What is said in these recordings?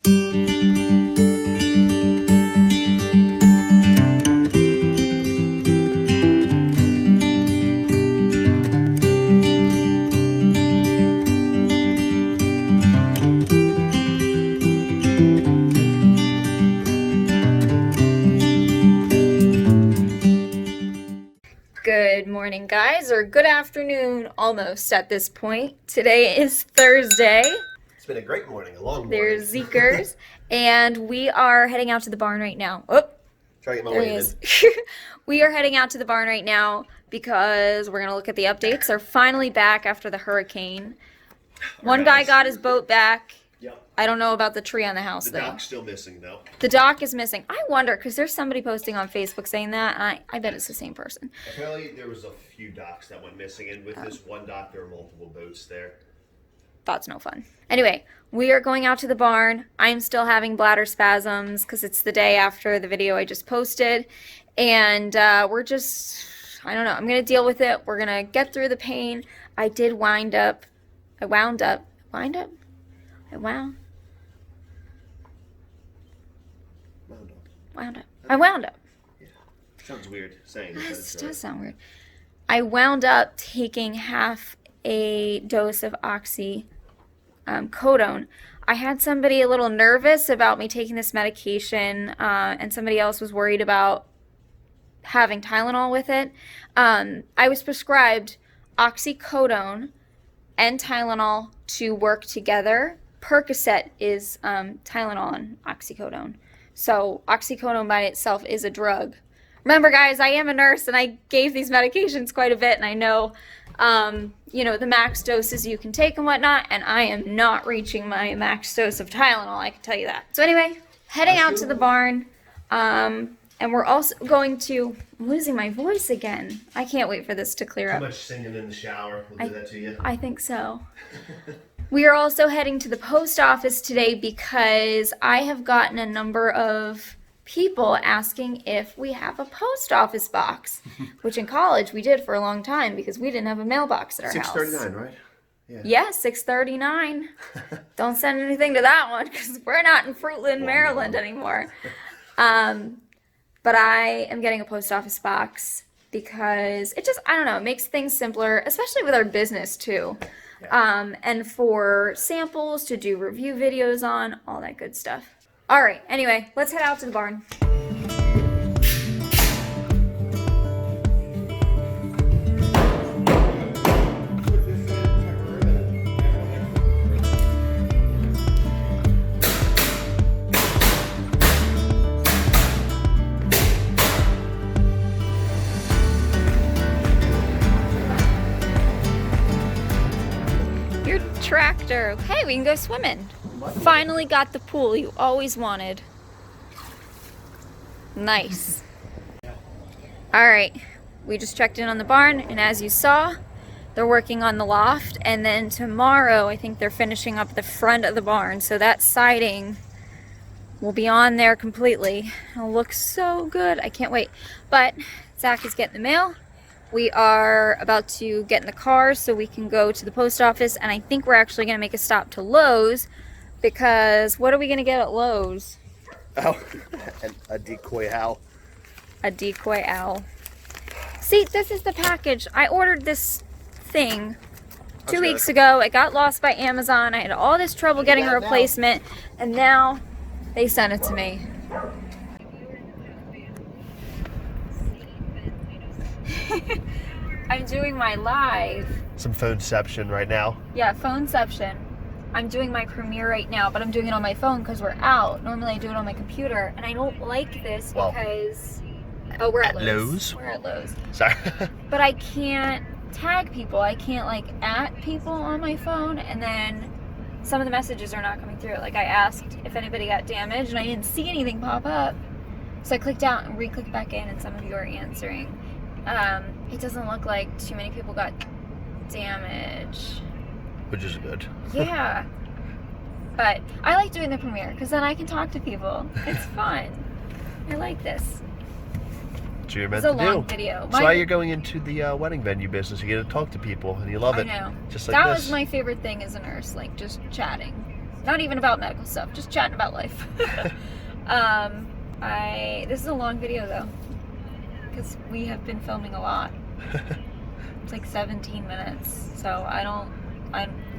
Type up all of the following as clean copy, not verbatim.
Good morning, guys, or good afternoon almost at this point. Today is Thursday. It's been a great morning, a long morning. There's Zekers, and we are heading out to the barn right now. Oh, try to get my there way he in. is. We are heading out to the barn right now because we're going to look at the updates. They're finally back after the hurricane. One guy got his boat back. Yep. I don't know about the tree on the house, though. The dock's still missing, though. The dock is missing. I wonder, because there's somebody posting on Facebook saying that, and I bet it's the same person. Apparently, there was a few docks that went missing, and with this one dock, there were multiple boats there. That's no fun. Anyway, we are going out to the barn. I'm still having bladder spasms because it's the day after the video I just posted. And we're just, I don't know, I'm going to deal with it. We're going to get through the pain. I wound up. Yeah. Sounds weird saying It that. does sound weird. I wound up taking half a dose of oxycodone. I had somebody a little nervous about me taking this medication, and somebody else was worried about having Tylenol with it. I was prescribed oxycodone and Tylenol to work together. Percocet is Tylenol and oxycodone. So oxycodone by itself is a drug. Remember, guys, I am a nurse and I gave these medications quite a bit, and I know, the max doses you can take and whatnot, and I am not reaching my max dose of Tylenol, I can tell you that. So anyway, heading out to the barn, and we're also going to, I'm losing my voice again. I can't wait for this to clear up. Too much singing in the shower will do that to you. I think so. We are also heading to the post office today because I have gotten a number of people asking if we have a post office box, which in college we did for a long time because we didn't have a mailbox at our house. 639, right? Yeah, 639. Don't send anything to that one because we're not in Fruitland, Maryland anymore. But I am getting a post office box because it just, I don't know, it makes things simpler, especially with our business too. And for samples to do review videos on, all that good stuff. All right, anyway, let's head out to the barn. Your tractor. Hey, we can go swimming. Finally got the pool you always wanted. Nice. All right, we just checked in on the barn, and as you saw, they're working on the loft, and then tomorrow I think they're finishing up the front of the barn, so that siding will be on there completely. It'll look so good. I can't wait. But Zach is getting the mail. We are about to get in the car so we can go to the post office, and I think we're actually going to make a stop to Lowe's. Because what are we going to get at Lowe's? Oh, a decoy owl. A decoy owl. See, this is the package. I ordered this thing 2 weeks ago. It got lost by Amazon. I had all this trouble getting a replacement. And now they sent it to me. I'm doing my live. Some phoneception right now. Yeah, phoneception. I'm doing my premiere right now, but I'm doing it on my phone because we're out. Normally I do it on my computer, and I don't like this because... Oh, we're at Lowe's. We're at Lowe's. Sorry. But I can't tag people. I can't, like, @ people on my phone, and then some of the messages are not coming through. Like, I asked if anybody got damaged, and I didn't see anything pop up. So I clicked out and re-clicked back in, and some of you are answering. It doesn't look like too many people got damage. Which is good. Yeah. But I like doing the premiere because then I can talk to people. It's fun. I like this. That's what you're meant It's a to long do. video. That's why you're going into the wedding venue business. You get to talk to people and you love it. I know. Just like that this. was my favorite thing as a nurse, like just chatting. Not even about medical stuff, just chatting about life. This is a long video though, because we have been filming a lot. It's like 17 minutes, so I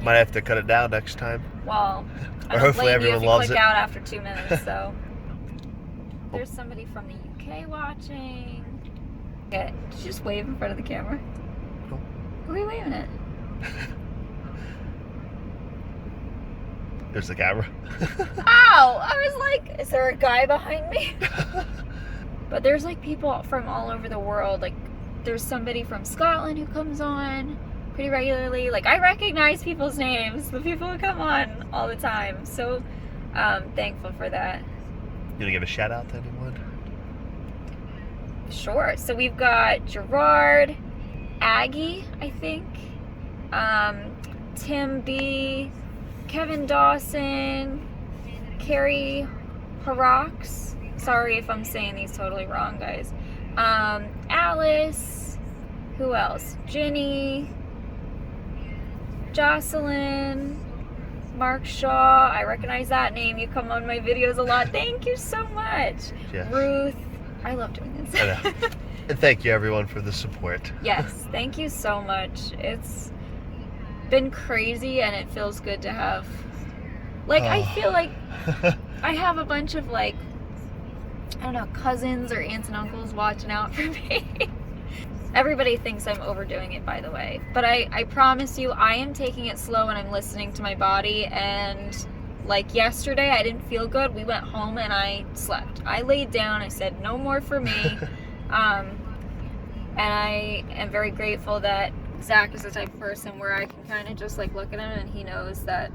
might have to cut it down next time. Well, Or hopefully everyone loves click it. out after 2 minutes, so. There's somebody from the UK watching. Okay, did you just wave in front of the camera? No. Who are you waving at? There's the camera. Ow! I was like, is there a guy behind me? But there's like people from all over the world. Like, there's somebody from Scotland who comes on pretty regularly. Like, I recognize people's names, the people who come on all the time. So, thankful for that. You gonna give a shout out to anyone? Sure. So we've got Gerard, Aggie, I think, Tim B, Kevin Dawson, Carrie Harax. Sorry if I'm saying these totally wrong, guys. Alice. Who else? Ginny. Jocelyn. Mark Shaw. I recognize that name. You come on my videos a lot. Thank you so much. Yes. Ruth. I love doing this. I know. And thank you everyone for the support. Yes, thank you so much. It's been crazy and it feels good to have, like, I feel like I have a bunch of, like, I don't know, cousins or aunts and uncles watching out for me. Everybody thinks I'm overdoing it, by the way, but I promise you I am taking it slow and I'm listening to my body. And like yesterday I didn't feel good. We went home and I slept. I laid down. I said no more for me. And I am very grateful that Zach is the type of person where I can kind of just like look at him and he knows that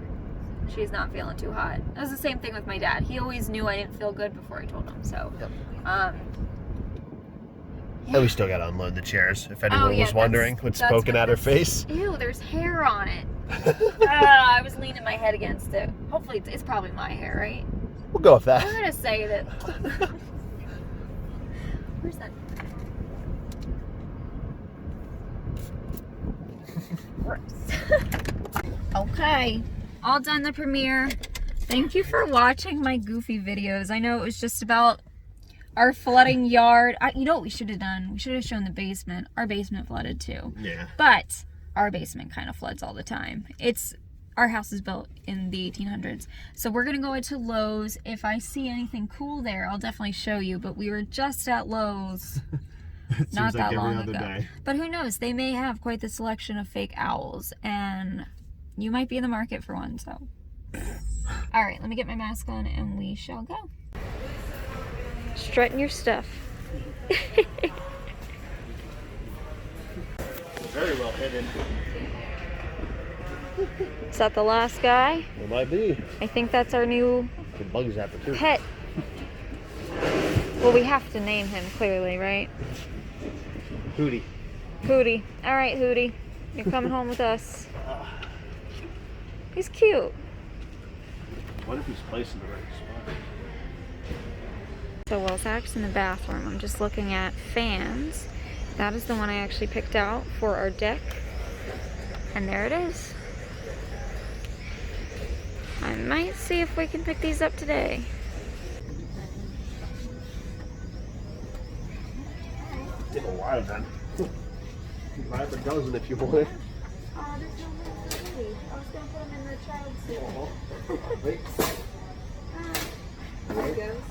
she's not feeling too hot. It was the same thing with my dad. He always knew I didn't feel good before I told him. So, Yep. Yeah. And we still gotta unload the chairs, if anyone was wondering what's that's poking what out her this- face. Ew, there's hair on it. I was leaning my head against it. Hopefully it's probably my hair, right? We'll go with that. I'm gonna say that. Where's that? Gross. Okay, all done the premiere. Thank you for watching my goofy videos. I know it was just about our flooding yard. You know what we should have done? We should have shown the basement. Our basement flooded too. Yeah. But our basement kind of floods all the time. Our house is built in the 1800s. So we're gonna go into Lowe's. If I see anything cool there, I'll definitely show you. But we were just at Lowe's not that long ago. But who knows? They may have quite the selection of fake owls, and you might be in the market for one. So, all right, let me get my mask on, and we shall go. Strutting your stuff. Very well hidden. Is that the last guy? It might be. I think that's our new The bug zapper too. pet. Well, we have to name him clearly, right? Hootie. Hootie. All right, Hootie. You're coming home with us. He's cute. What if he's placed in the right spot? So while Zach's in the bathroom, I'm just looking at fans. That is the one I actually picked out for our deck. And there it is. I might see if we can pick these up today. Take a while then. Buy up a dozen if you want. Oh, there's no more ready. I was gonna put them in the child seat. Wait. There he goes.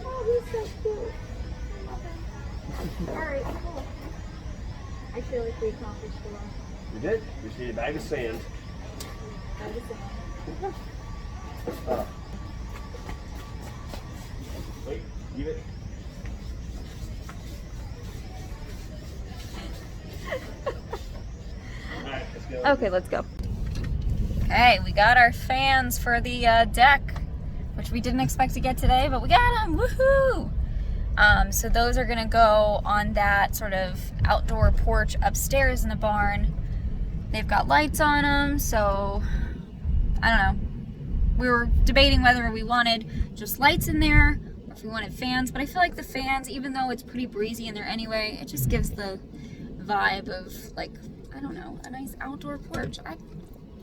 Oh, he's so cute. I love him. Alright, cool. I feel like we accomplished a lot. You did? You just need a bag of sand. That is it. Wait, leave it. Alright, let's go. Okay, let's go. Okay, we got our fans for the deck, which we didn't expect to get today, but we got them. Woohoo! So those are gonna go on that sort of outdoor porch upstairs in the barn. They've got lights on them, so I don't know. We were debating whether we wanted just lights in there or if we wanted fans, but I feel like the fans, even though it's pretty breezy in there anyway, it just gives the vibe of like I don't know, a nice outdoor porch.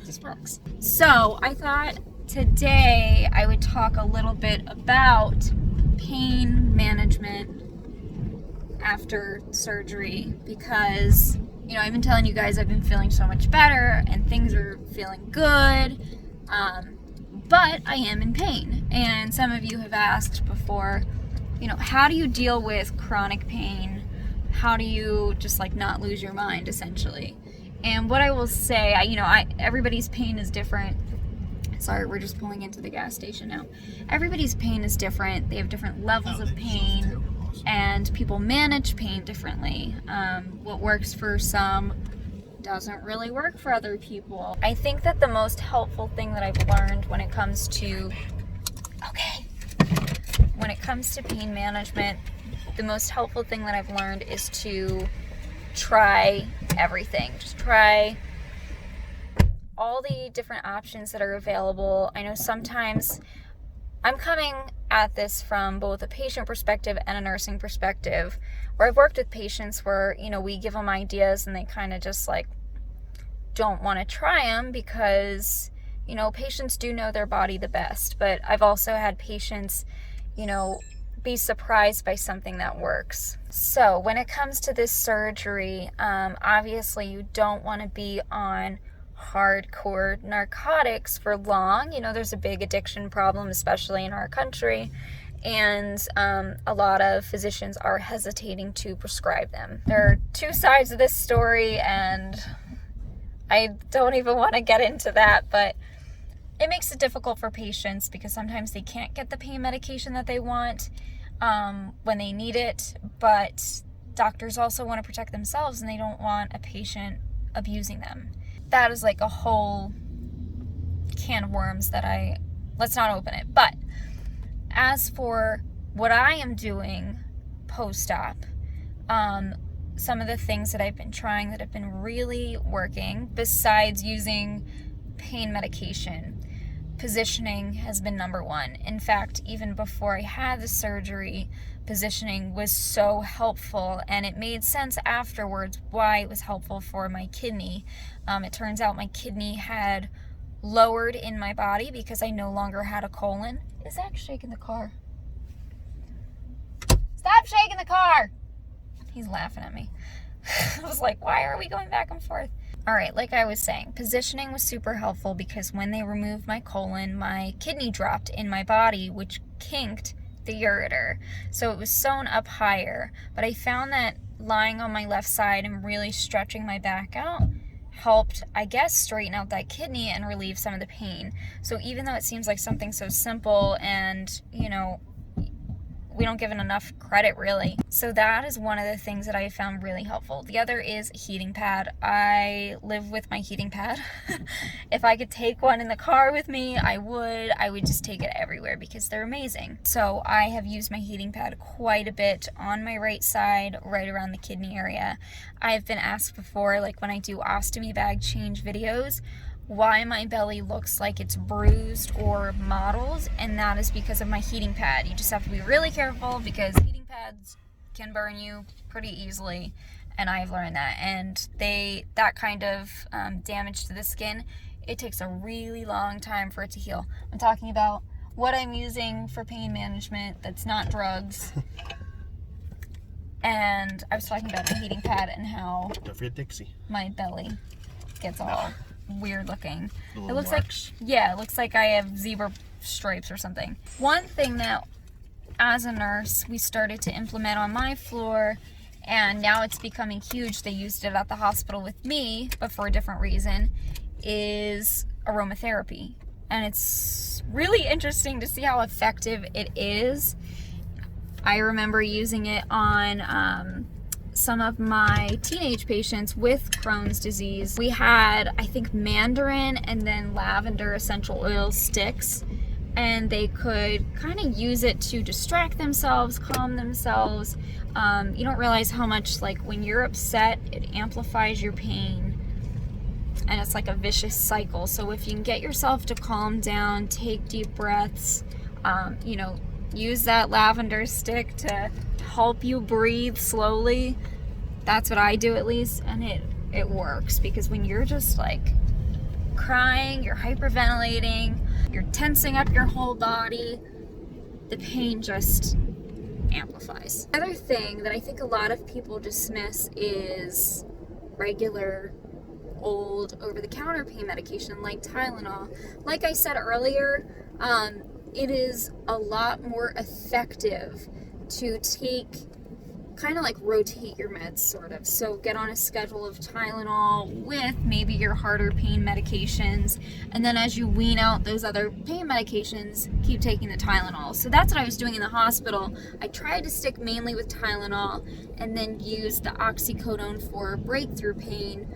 This works. So I thought today I would talk a little bit about pain management after surgery, because, you know, I've been telling you guys I've been feeling so much better and things are feeling good, but I am in pain. And some of you have asked before, you know, how do you deal with chronic pain? How do you just like not lose your mind, essentially? And what I will say, everybody's pain is different. Sorry, we're just pulling into the gas station now. Everybody's pain is different. They have different levels of pain, and people manage pain differently. What works for some doesn't really work for other people. I think that the most helpful thing that I've learned when it comes to pain management, the most helpful thing that I've learned is to try everything. Just try all the different options that are available. I know sometimes I'm coming at this from both a patient perspective and a nursing perspective, where I've worked with patients where, you know, we give them ideas and they kind of just like don't want to try them because, you know, patients do know their body the best. But I've also had patients, you know, be surprised by something that works. So when it comes to this surgery, obviously you don't want to be on hardcore narcotics for long. You know, there's a big addiction problem, especially in our country, and a lot of physicians are hesitating to prescribe them. There are two sides of this story, and I don't even want to get into that, but it makes it difficult for patients because sometimes they can't get the pain medication that they want when they need it, but doctors also want to protect themselves and they don't want a patient abusing them. That is like a whole can of worms that let's not open it. But as for what I am doing post-op, some of the things that I've been trying that have been really working, besides using pain medication, positioning has been number one. In fact, even before I had the surgery, positioning was so helpful, and it made sense afterwards why it was helpful for my kidney. It turns out my kidney had lowered in my body because I no longer had a colon. Is Zach shaking the car? Stop shaking the car! He's laughing at me. I was like, why are we going back and forth? All right, like I was saying, positioning was super helpful because when they removed my colon, my kidney dropped in my body, which kinked the ureter. So it was sewn up higher. But I found that lying on my left side and really stretching my back out helped, I guess, straighten out that kidney and relieve some of the pain. So even though it seems like something so simple and, you know, we don't give it enough credit, really. So that is one of the things that I found really helpful. The other is a heating pad. I live with my heating pad. If I could take one in the car with me, I would just take it everywhere because they're amazing. So I have used my heating pad quite a bit on my right side, right around the kidney area. I've been asked before, like when I do ostomy bag change videos, why my belly looks like it's bruised or mottled, and that is because of my heating pad. You just have to be really careful because heating pads can burn you pretty easily, and I've learned that. And that kind of damage to the skin, it takes a really long time for it to heal. I'm talking about what I'm using for pain management that's not drugs. And I was talking about the heating pad and how my belly gets all weird looking. It looks marks. It looks like I have zebra stripes or something. One thing that as a nurse we started to implement on my floor, and now it's becoming huge, they used it at the hospital with me but for a different reason, is aromatherapy. And it's really interesting to see how effective it is. I remember using it on some of my teenage patients with Crohn's disease. We had, I think, mandarin and then lavender essential oil sticks, and they could kind of use it to distract themselves, calm themselves. You don't realize how much, like, when you're upset, it amplifies your pain, and it's like a vicious cycle. So if you can get yourself to calm down, take deep breaths, you know, use that lavender stick to help you breathe slowly. That's what I do, at least, and it it works, because when you're just like crying, you're hyperventilating, you're tensing up your whole body, the pain just amplifies. Another thing that I think a lot of people dismiss is regular old over-the-counter pain medication like Tylenol. Like I said earlier, it is a lot more effective to take, kind of like rotate your meds sort of. So get on a schedule of Tylenol with maybe your harder pain medications, and then as you wean out those other pain medications, keep taking the Tylenol. So that's what I was doing in the hospital. I tried to stick mainly with Tylenol and then use the oxycodone for breakthrough pain.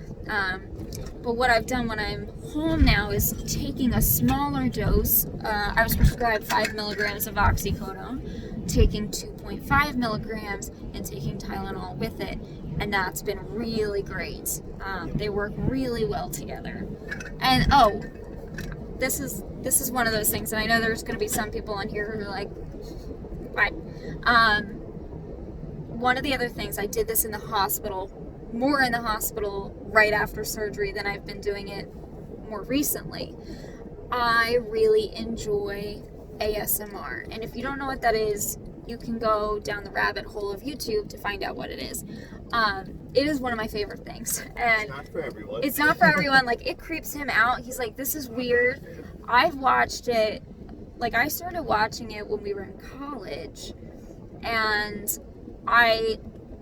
But what I've done when I'm home now is taking a smaller dose. I was prescribed 5 milligrams of oxycodone, taking 2.5 milligrams and taking Tylenol with it, and that's been really great. They work really well together. And this is one of those things, and I know there's going to be some people on here who are like, what? One of the other things, I did this in the hospital, more in the hospital right after surgery than I've been doing it more recently. I really enjoy ASMR, and if you don't know what that is, you can go down the rabbit hole of YouTube to find out what it is. It is one of my favorite things, and It's not for everyone. it's not for everyone. Like, it creeps him out. He's like, this is weird. I've watched it, like, I started watching it when we were in college, and I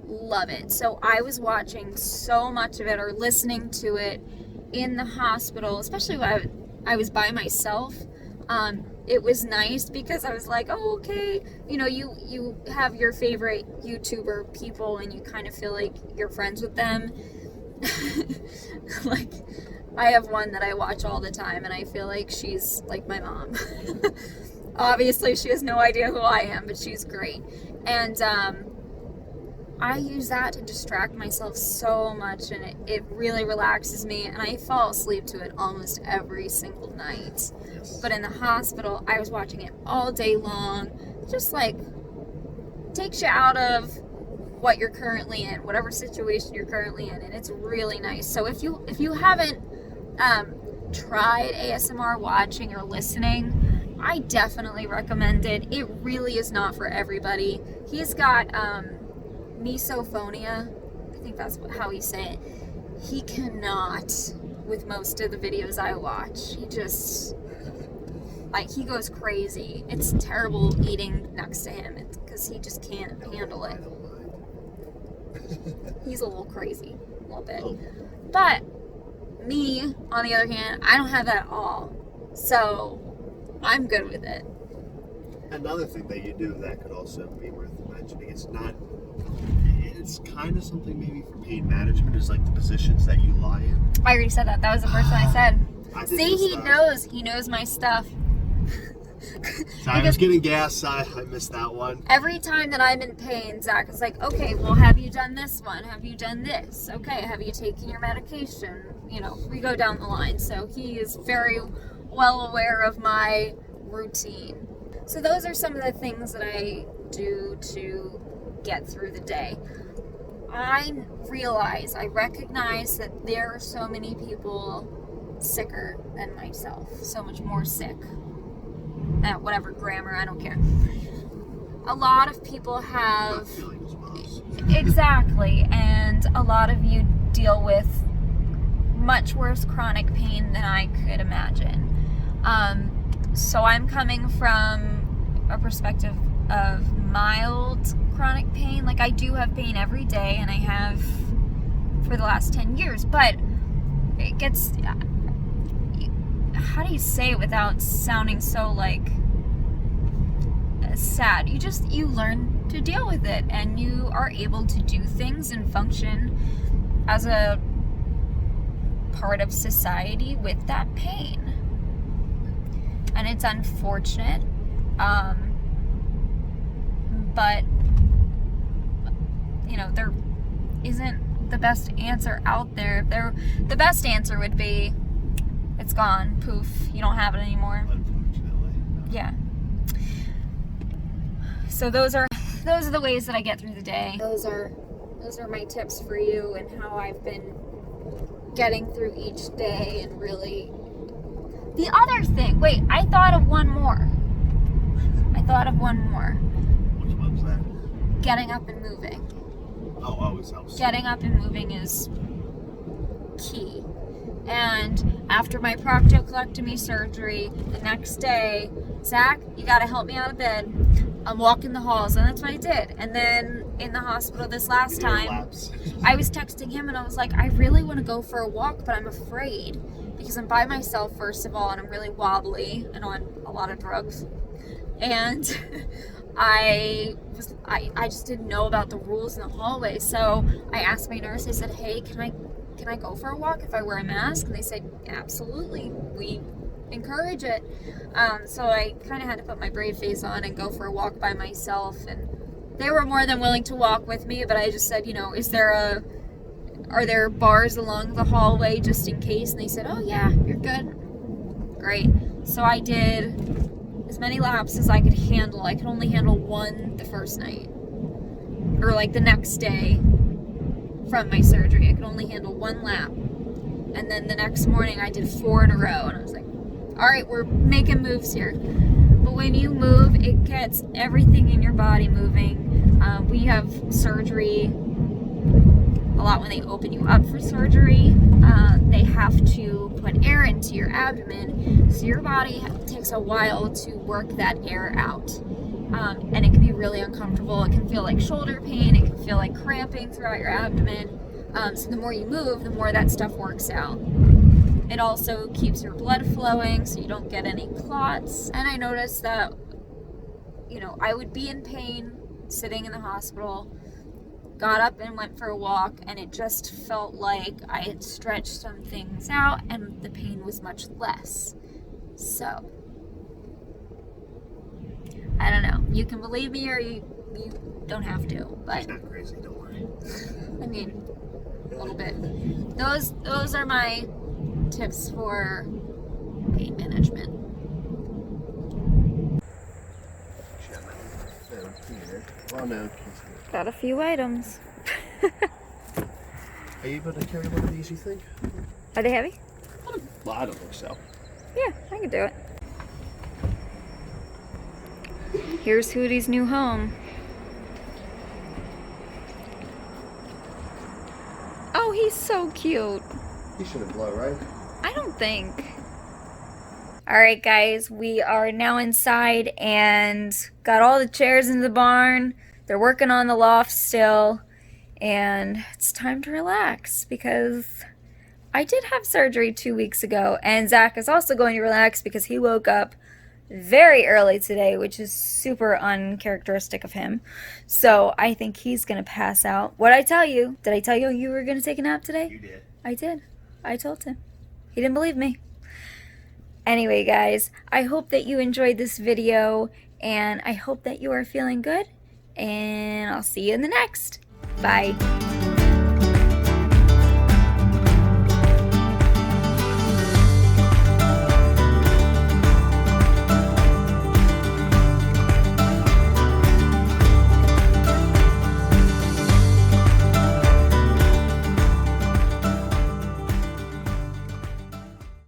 love it. So I was watching so much of it, or listening to it in the hospital, especially when I was by myself. It was nice because I was like, oh, okay, you know, you have your favorite YouTuber people and you kind of feel like you're friends with them. Like, I have one that I watch all the time and I feel like she's like my mom. Obviously she has no idea who I am, but she's great. And I use that to distract myself so much, and it really relaxes me, and I fall asleep to it almost every single night. But in the hospital, I was watching it all day long. Just like takes you out of what you're currently in, whatever situation you're currently in, and it's really nice. So if you haven't tried ASMR watching or listening, I definitely recommend it. It really is not for everybody. He's got misophonia, I think that's how you say it. He cannot with most of the videos I watch. He just, like, he goes crazy. It's terrible eating next to him because he just can't handle it. He's a little crazy, a little bit. But me, on the other hand, I don't have that at all. So I'm good with it. Another thing that you do that could also be worth mentioning, it's kind of something maybe for pain management, is like the positions that you lie in. I already said that. That was the first one I said. See, he knows my stuff. So I was getting gas. I missed that one. Every time that I'm in pain, Zach is like, okay, well, have you done this one? Have you done this? Okay, have you taken your medication? You know, we go down the line. So he is very well aware of my routine. So those are some of the things that I do to get through the day. I recognize that there are so many people sicker than myself, so much more sick. Whatever grammar, I don't care. A lot of people have, exactly, and a lot of you deal with much worse chronic pain than I could imagine. So I'm coming from a perspective of mild chronic pain. Like, I do have pain every day, and I have for the last 10 years, but it gets, how do you say it without sounding so like sad? You learn to deal with it, and you are able to do things and function as a part of society with that pain. And it's unfortunate, but you know, there isn't the best answer out there. The best answer would be, it's gone, poof, you don't have it anymore. Unfortunately. Yeah. So those are the ways that I get through the day. Those are my tips for you, and how I've been getting through each day and really. The other thing, wait, I thought of one more. Which one was that? Getting up and moving. Oh, always helps. Getting up and moving is key. And after my proctoclectomy surgery, the next day, Zach, you gotta help me out of bed. I'm walking the halls, and that's what I did. And then in the hospital this last time, I was texting him and I was like, I really want to go for a walk, but I'm afraid because I'm by myself, first of all, and I'm really wobbly and on a lot of drugs. And I just didn't know about the rules in the hallway. So I asked my nurse, I said, hey, can I go for a walk if I wear a mask? And they said, absolutely, we encourage it. So I kind of had to put my brave face on and go for a walk by myself. And they were more than willing to walk with me, but I just said, are there bars along the hallway just in case? And they said, oh yeah, you're good. Great. So I did as many laps as I could handle. I could only handle one the first night, or like the next day from my surgery. I could only handle one lap. And then the next morning I did 4 in a row, and I was like, all right, we're making moves here. But when you move, it gets everything in your body moving. We have surgery a lot when they open you up for surgery. They have to put air into your abdomen, so your body takes a while to work that air out. And it can be really uncomfortable. It can feel like shoulder pain. It can feel like cramping throughout your abdomen. So the more you move, the more that stuff works out. It also keeps your blood flowing so you don't get any clots. And I noticed that, I would be in pain sitting in the hospital, got up and went for a walk, and it just felt like I had stretched some things out and the pain was much less. So, I don't know. You can believe me or you don't have to. But She's not crazy, don't worry. I mean, a little bit. Those are my tips for pain management. Got a few items. Are you able to carry one of these, you think? Are they heavy? Well, I don't think so. Yeah, I can do it. Here's Hootie's new home. Oh, he's so cute. He shouldn't blow, right? I don't think. Alright guys, we are now inside and got all the chairs in the barn. They're working on the loft still. And it's time to relax because I did have surgery 2 weeks ago. And Zach is also going to relax because he woke up very early today, which is super uncharacteristic of him. So I think he's going to pass out. What'd I tell you? Did I tell you you were going to take a nap today? You did. I did. I told him. He didn't believe me. Anyway, guys, I hope that you enjoyed this video, and I hope that you are feeling good, and I'll see you in the next. Bye.